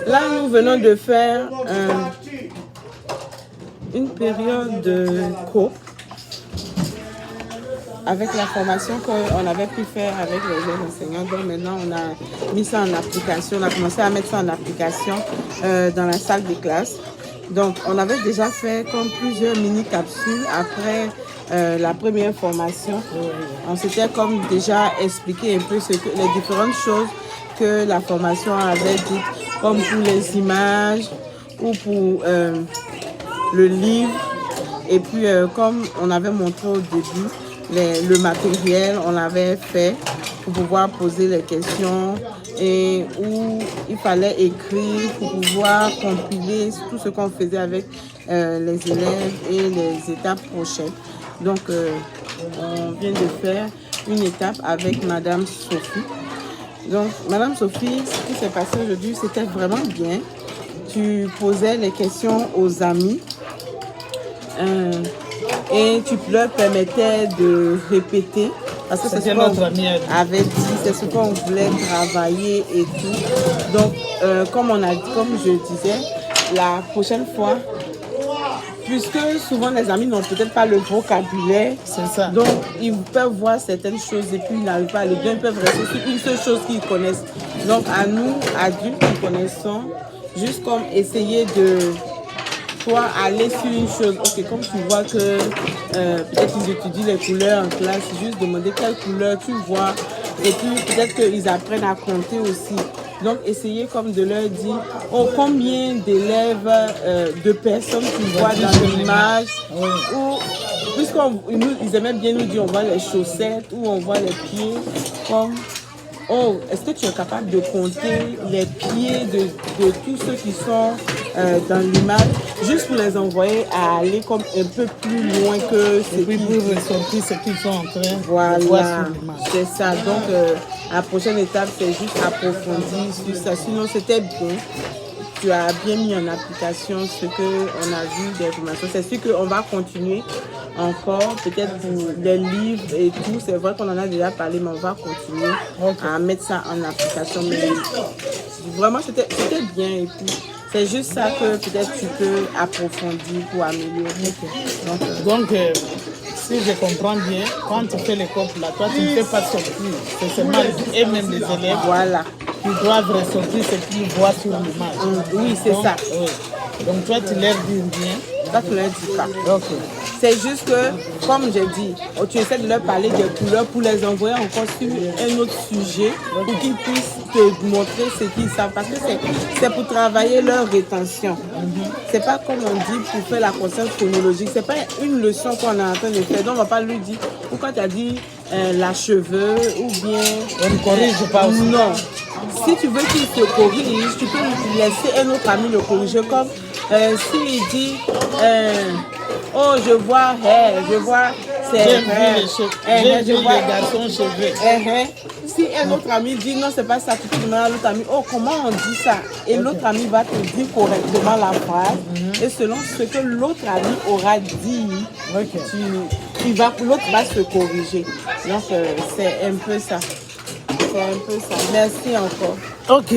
Là, nous venons de faire une période de cours avec la formation qu'on avait pu faire avec les jeunes enseignants. Donc maintenant, on a mis ça en application, on a commencé à mettre ça en application dans la salle de classe. Donc, on avait déjà fait comme plusieurs mini-capsules après la première formation. On s'était comme déjà expliqué un peu les différentes choses que la formation avait dites, comme pour les images ou pour le livre. Et puis, comme on avait montré au début, le matériel, on l'avait fait pour pouvoir poser les questions et où il fallait écrire pour pouvoir compiler tout ce qu'on faisait avec les élèves et les étapes prochaines. Donc, on vient de faire une étape avec Madame Sophie. Donc, Madame Sophie, ce qui s'est passé aujourd'hui, c'était vraiment bien. Tu posais les questions aux amis. Et tu leur permettais de répéter parce que c'est ce qu'on avait dit, c'est ce qu'on voulait travailler et tout. Donc, comme je disais, la prochaine fois, puisque souvent les amis n'ont peut-être pas le vocabulaire, c'est ça. Donc ils peuvent voir certaines choses et puis ils n'arrivent pas à les dire, ils peuvent rester sur une seule chose qu'ils connaissent. Donc à nous, adultes, qui connaissons, juste comme essayer de aller sur une chose. Ok, comme tu vois que peut-être ils étudient les couleurs en classe, juste demander quelle couleur tu vois et puis peut-être qu'ils apprennent à compter aussi. Donc essayer comme de leur dire combien d'élèves, de personnes tu vois dans l'image, ou puisqu'ils aimaient bien nous dire on voit les chaussettes ou on voit les pieds, comme est-ce que tu es capable de compter les pieds de tous ceux qui sont dans l'image, juste pour les envoyer à aller comme un peu plus loin que ce qu'ils ressortir ce qu'ils sont en train de voir sur l'image. C'est ça. Donc la prochaine étape, c'est juste approfondir sur ça. Sinon, c'était bien. Tu as bien mis en application ce qu'on a vu des formations. C'est sûr qu'on va continuer encore, peut-être pour les livres et tout. C'est vrai qu'on en a déjà parlé, mais on va continuer à mettre ça en application. Mais vraiment, c'était bien. Et puis, c'est juste ça que peut-être tu peux approfondir pour améliorer. Donc si je comprends bien, quand tu fais les cours là, toi, tu ne fais pas sortir. C'est seulement et même les élèves. Voilà. Ils doivent ressortir ce qu'ils voient sur l'image. Oui, c'est ça. Oui. Donc toi, tu leur dis bien. Toi, tu leur dis pas. Ok. C'est juste que, comme j'ai dit, tu essaies de leur parler des couleurs pour les envoyer encore sur un autre sujet pour qu'ils puissent te montrer ce qu'ils savent. Parce que c'est pour travailler leur rétention. C'est pas comme on dit pour faire la conscience chronologique. C'est pas une leçon qu'on est en train de faire. Donc on va pas lui dire pourquoi tu as dit la cheveux ou bien. On ne corrige pas aussi. Non. Si tu veux qu'il te corrige, tu peux lui laisser un autre ami le corriger. Comme s'il dit je vois, c'est j'ai vu les garçons cheveux. Si un autre ami dit non, c'est pas ça, tu peux demander à l'autre ami, comment on dit ça? Et l'autre ami va te dire correctement la phrase. Et selon ce que l'autre ami aura dit, l'autre va se corriger. Donc c'est un peu ça. Merci encore. Ok.